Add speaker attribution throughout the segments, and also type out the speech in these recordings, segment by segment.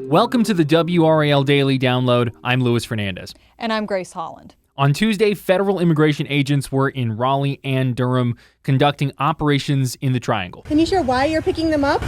Speaker 1: Welcome to the WRAL Daily Download. I'm Luis Fernandez.
Speaker 2: And I'm Grace Holland.
Speaker 1: On Tuesday, federal immigration agents were in Raleigh and Durham conducting operations in the Triangle.
Speaker 3: Can you share why you're picking them up?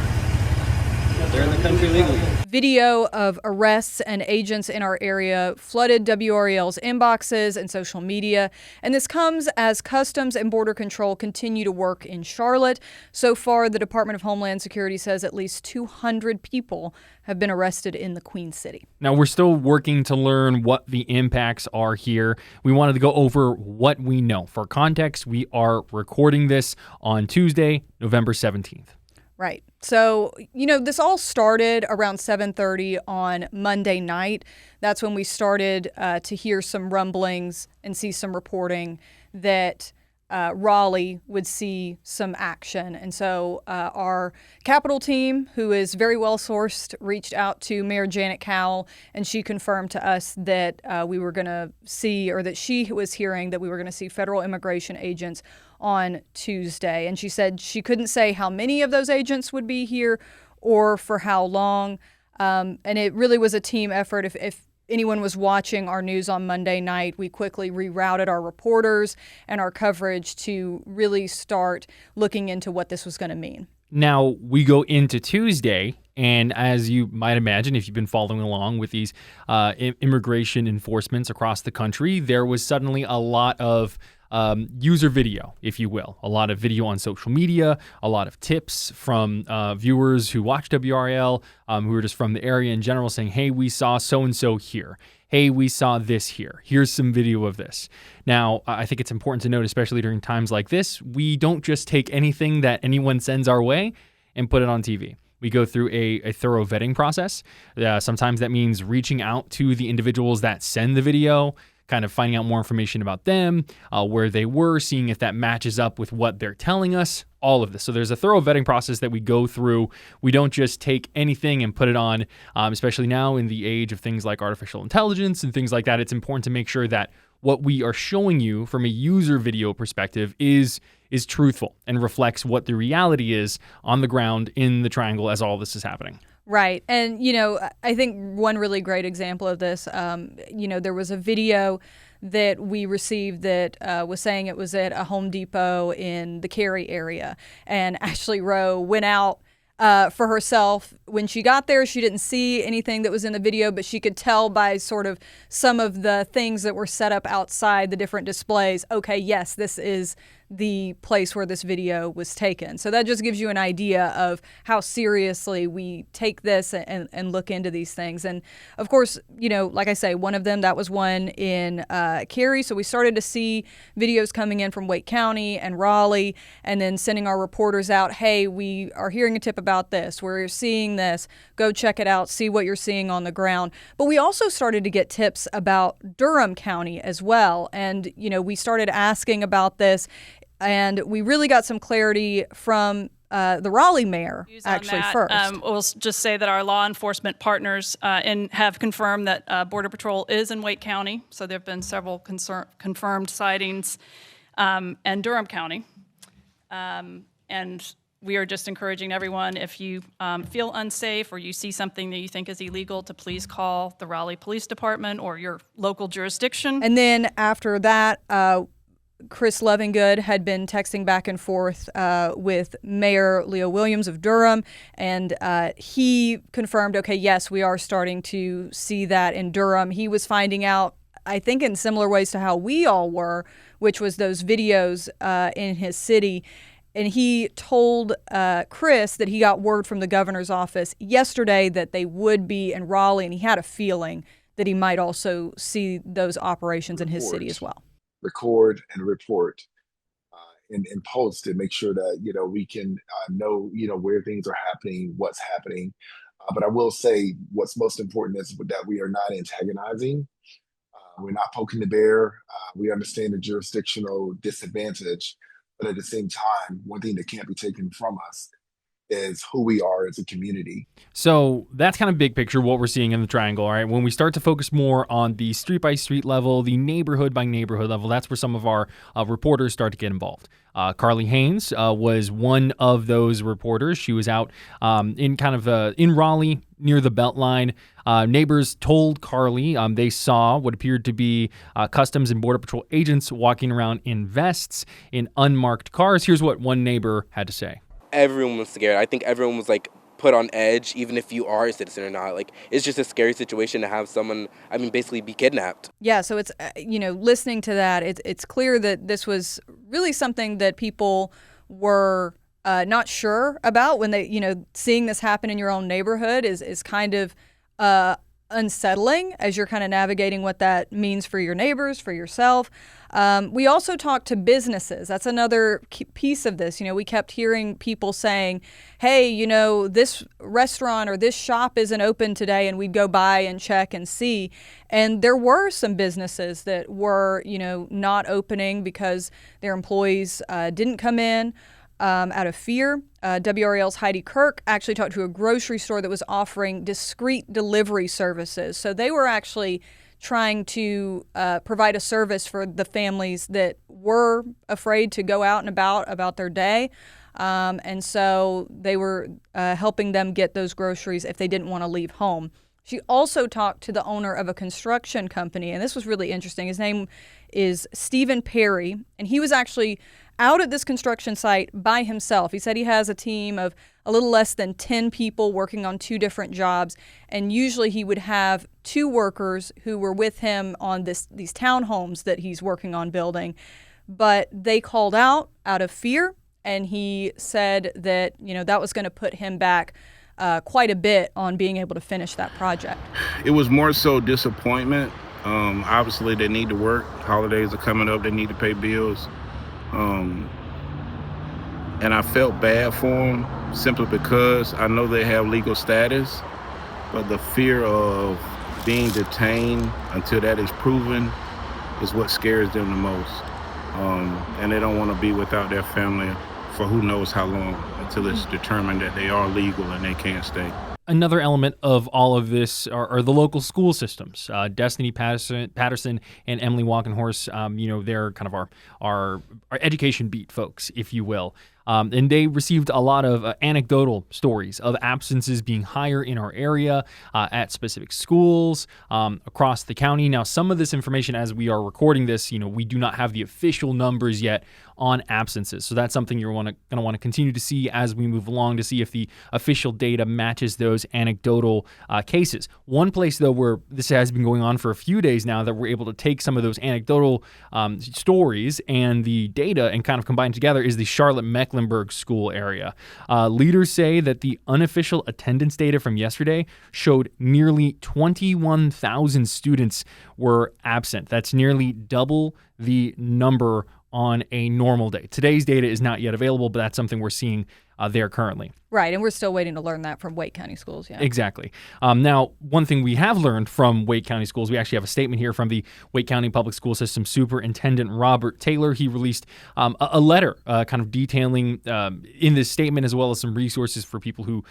Speaker 4: They're in the country legally.
Speaker 2: Video of arrests and agents in our area flooded WRAL's inboxes and social media. And this comes as Customs and Border Control continue to work in Charlotte. So far, the Department of Homeland Security says at least 200 people have been arrested in the Queen City.
Speaker 1: Now, we're still working to learn what the impacts are here. We wanted to go over what we know. For context, we are recording this on Tuesday, November 17th.
Speaker 2: Right. So, this all started around 7:30 on Monday night. That's when we started to hear some rumblings and see some reporting that Raleigh would see some action. And so our Capitol team, who is very well sourced, reached out to Mayor Janet Cowell, and she confirmed to us that we were going to see, or that she was hearing that we were going to see federal immigration agents on Tuesday. And she said she couldn't say how many of those agents would be here or for how long. And it really was a team effort. If anyone was watching our news on Monday night, we quickly rerouted our reporters and our coverage to really start looking into what this was going to mean.
Speaker 1: Now, we go into Tuesday, and as you might imagine, if you've been following along with these immigration enforcements across the country, there was suddenly a lot of user video, if you will, a lot of video on social media, a lot of tips from viewers who watch WRAL, who are just from the area in general, saying, hey, we saw so-and-so here. Hey, we saw this here. Here's some video of this. Now, I think it's important to note, especially during times like this, we don't just take anything that anyone sends our way and put it on TV. We go through a thorough vetting process. Sometimes that means reaching out to the individuals that send the video, kind of finding out more information about them, where they were, seeing if that matches up with what they're telling us, all of this. So there's a thorough vetting process that we go through. We don't just take anything and put it on, especially now in the age of things like artificial intelligence and things like that. It's important to make sure that what we are showing you from a user video perspective is truthful and reflects what the reality is on the ground in the Triangle as all this is happening.
Speaker 2: Right. And, I think one really great example of this, there was a video that we received that was saying it was at a Home Depot in the Cary area. And Ashley Rowe went out for herself. When she got there, she didn't see anything that was in the video, but she could tell by sort of some of the things that were set up outside the different displays, okay, yes, this is the place where this video was taken. So that just gives you an idea of how seriously we take this and look into these things. And of course, like I say, one of them, that was one in Cary. So we started to see videos coming in from Wake County and Raleigh, and then sending our reporters out, hey, we are hearing a tip about this. We're seeing this. Go check it out. See what you're seeing on the ground. But we also started to get tips about Durham County as well. And, we started asking about this, and we really got some clarity from the Raleigh mayor, actually, first.
Speaker 5: We'll just say that our law enforcement partners have confirmed that Border Patrol is in Wake County. So there have been several confirmed sightings in Durham County. And we are just encouraging everyone, if you feel unsafe or you see something that you think is illegal, to please call the Raleigh Police Department or your local jurisdiction.
Speaker 2: And then after that, Chris Lovingood had been texting back and forth with Mayor Leo Williams of Durham, and he confirmed, okay, yes, we are starting to see that in Durham. He was finding out, I think, in similar ways to how we all were, which was those videos in his city. And he told Chris that he got word from the governor's office yesterday that they would be in Raleigh, and he had a feeling that he might also see those operations in his city as well.
Speaker 6: Record and report and post to make sure that we can know where things are happening, what's happening. But I will say what's most important is that we are not antagonizing. We're not poking the bear. We understand the jurisdictional disadvantage, but at the same time, one thing that can't be taken from us is who we are as a community.
Speaker 1: So that's kind of big picture what we're seeing in the Triangle. All right, when we start to focus more on the street by street level, the neighborhood by neighborhood level, that's where some of our reporters start to get involved. Carly Haynes was one of those reporters. She was out in Raleigh near the Beltline. Neighbors told Carly they saw what appeared to be Customs and Border Patrol agents walking around in vests in unmarked cars. Here's what one neighbor had to say.
Speaker 7: Everyone was scared. I think everyone was put on edge, even if you are a citizen or not. It's just a scary situation to have someone, basically be kidnapped.
Speaker 2: Yeah, so it's, listening to that, it's clear that this was really something that people were not sure about when they, seeing this happen in your own neighborhood is kind of unsettling as you're kind of navigating what that means for your neighbors, for yourself. We also talked to businesses. That's another piece of this. We kept hearing people saying, hey, this restaurant or this shop isn't open today, and we'd go by and check and see. And there were some businesses that were, not opening because their employees didn't come in. Out of fear. WRAL's Heidi Kirk actually talked to a grocery store that was offering discreet delivery services. So they were actually trying to provide a service for the families that were afraid to go out and about their day. And so they were helping them get those groceries if they didn't want to leave home. She also talked to the owner of a construction company, and this was really interesting. His name is Stephen Perry, and he was actually out at this construction site by himself. He said he has a team of a little less than 10 people working on 2 different jobs, and usually he would have 2 workers who were with him on these townhomes that he's working on building. But they called out of fear, and he said that that was going to put him back quite a bit on being able to finish that project.
Speaker 8: It was more so disappointment. Obviously, they need to work. Holidays are coming up. They need to pay bills. And I felt bad for them simply because I know they have legal status, but the fear of being detained until that is proven is what scares them the most. And they don't want to be without their family for who knows how long until it's determined that they are legal and they can't stay.
Speaker 1: Another element of all of this are the local school systems. Destiny Patterson and Emily Walkenhorst, they're kind of our education beat folks, if you will. And they received a lot of anecdotal stories of absences being higher in our area at specific schools across the county. Now, some of this information, as we are recording this, we do not have the official numbers yet on absences. So that's something you're going to want to continue to see as we move along to see if the official data matches those anecdotal cases. One place, though, where this has been going on for a few days now that we're able to take some of those anecdotal stories and the data and kind of combine together is the Charlotte-Mecklenburg school area. Leaders say that the unofficial attendance data from yesterday showed nearly 21,000 students were absent. That's nearly double the number on a normal day. Today's data is not yet available, but that's something we're seeing there currently.
Speaker 2: Right, and we're still waiting to learn that from Wake County Schools, yeah.
Speaker 1: Exactly. Now, one thing we have learned from Wake County Schools, we actually have a statement here from the Wake County Public School System Superintendent Robert Taylor. He released a letter kind of detailing in this statement, as well as some resources for people who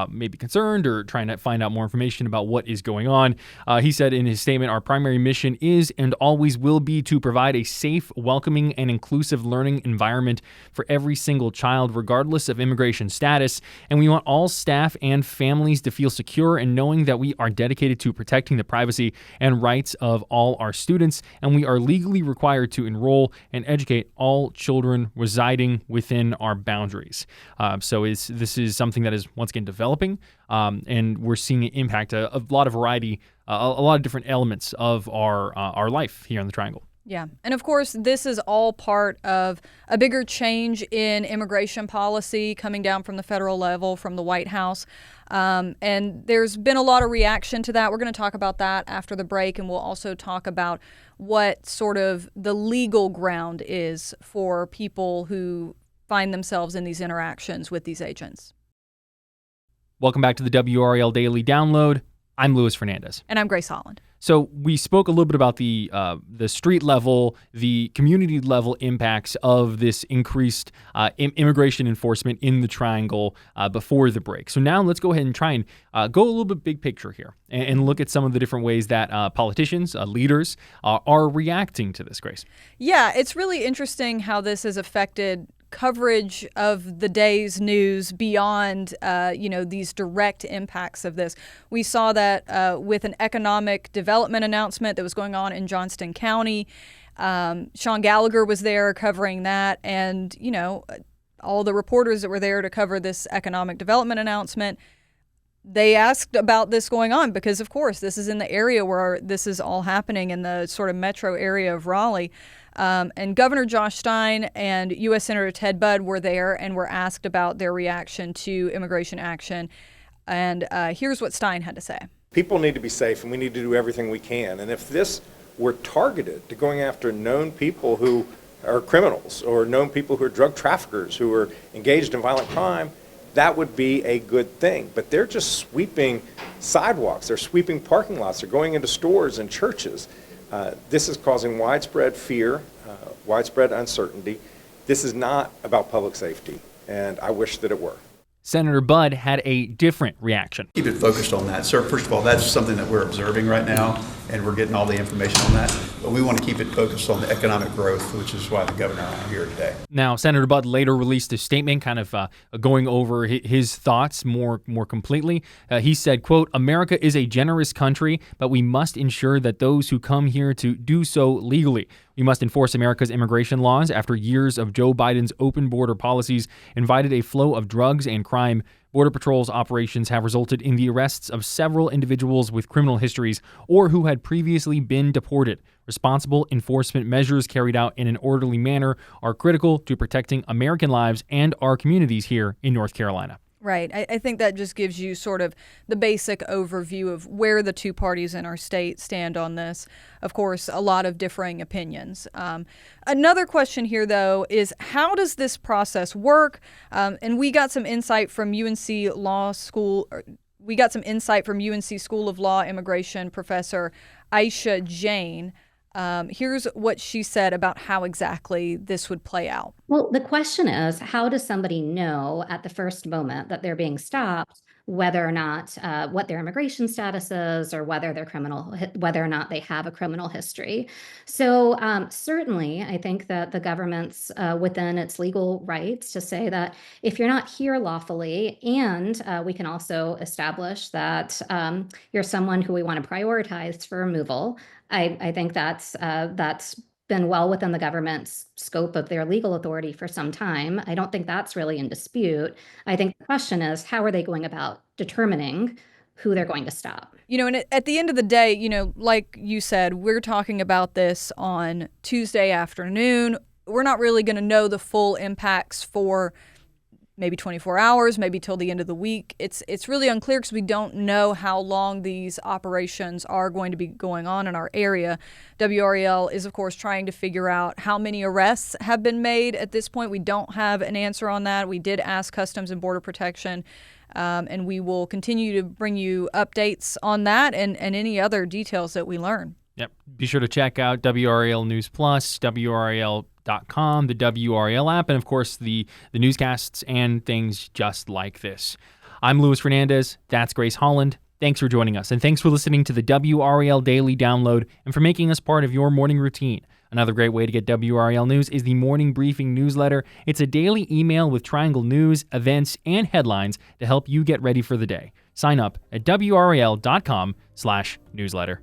Speaker 1: may be concerned or trying to find out more information about what is going on. He said in his statement, our primary mission is and always will be to provide a safe, welcoming, and inclusive learning environment for every single child, regardless of immigration status. And we want all staff and families to feel secure in knowing that we are dedicated to protecting the privacy and rights of all our students, and we are legally required to enroll and educate all children residing within our boundaries. So this is something that is once again developing, and we're seeing it impact a lot of variety, a lot of different elements of our life here in the Triangle.
Speaker 2: Yeah. And of course, this is all part of a bigger change in immigration policy coming down from the federal level, from the White House. And there's been a lot of reaction to that. We're going to talk about that after the break, and we'll also talk about what sort of the legal ground is for people who find themselves in these interactions with these agents.
Speaker 1: Welcome back to the WRAL Daily Download. I'm Luis Fernandez.
Speaker 2: And I'm Grace Holland.
Speaker 1: So we spoke a little bit about the street level, the community level impacts of this increased immigration enforcement in the Triangle before the break. So now let's go ahead and try and go a little bit big picture here and look at some of the different ways that politicians, leaders are reacting to this, Grace.
Speaker 2: Yeah, it's really interesting how this has affected coverage of the day's news beyond, these direct impacts of this. We saw that with an economic development announcement that was going on in Johnston County. Sean Gallagher was there covering that, and, all the reporters that were there to cover this economic development announcement, they asked about this going on because, of course, this is in the area where this is all happening in the sort of metro area of Raleigh. And Governor Josh Stein and U.S. Senator Ted Budd were there and were asked about their reaction to immigration action. And here's what Stein had to say.
Speaker 9: People need to be safe, and we need to do everything we can. And if this were targeted to going after known people who are criminals or known people who are drug traffickers who are engaged in violent crime, that would be a good thing. But they're just sweeping sidewalks. They're sweeping parking lots. They're going into stores and churches. This is causing widespread fear, widespread uncertainty. This is not about public safety, and I wish that it were.
Speaker 1: Senator Budd had a different reaction.
Speaker 10: Keep it focused on that. Sir, first of all, that's something that we're observing right now, and we're getting all the information on that. But we want to keep it focused on the economic growth, which is why the governor and I are here today.
Speaker 1: Now, Senator Budd later released a statement kind of going over his thoughts more completely. He said, quote, "America is a generous country, but we must ensure that those who come here to do so legally. We must enforce America's immigration laws after years of Joe Biden's open border policies invited a flow of drugs and crime. Border Patrol's operations have resulted in the arrests of several individuals with criminal histories or who had previously been deported. Responsible enforcement measures carried out in an orderly manner are critical to protecting American lives and our communities here in North Carolina."
Speaker 2: Right. I think that just gives you sort of the basic overview of where the two parties in our state stand on this. Of course, a lot of differing opinions. Another question here, though, is how does this process work? And we got some insight from UNC Law School. We got some insight from UNC School of Law immigration professor Aisha Jain. Here's what she said about how exactly this would play out.
Speaker 11: Well, the question is, how does somebody know at the first moment that they're being stopped whether or not what their immigration status is or whether or not they have a criminal history? So certainly, I think that the government's within its legal rights to say that if you're not here lawfully, and we can also establish that you're someone who we want to prioritize for removal. I think that's been well within the government's scope of their legal authority for some time. I don't think that's really in dispute. I think the question is, how are they going about determining who they're going to stop?
Speaker 2: And at the end of the day, like you said, we're talking about this on Tuesday afternoon. We're not really going to know the full impacts for maybe 24 hours, maybe till the end of the week. It's really unclear because we don't know how long these operations are going to be going on in our area. WRAL is, of course, trying to figure out how many arrests have been made at this point. We don't have an answer on that. We did ask Customs and Border Protection, and we will continue to bring you updates on that and any other details that we learn.
Speaker 1: Yep. Be sure to check out WRAL News Plus, WRAL.com, the WRAL app, and of course the newscasts and things just like this. I'm Luis Fernandez. That's Grace Holland. Thanks for joining us, and thanks for listening to the WRAL Daily Download and for making us part of your morning routine. Another great way to get WRAL news is the Morning Briefing newsletter. It's a daily email with Triangle news, events, and headlines to help you get ready for the day. Sign up at WRAL.com/newsletter.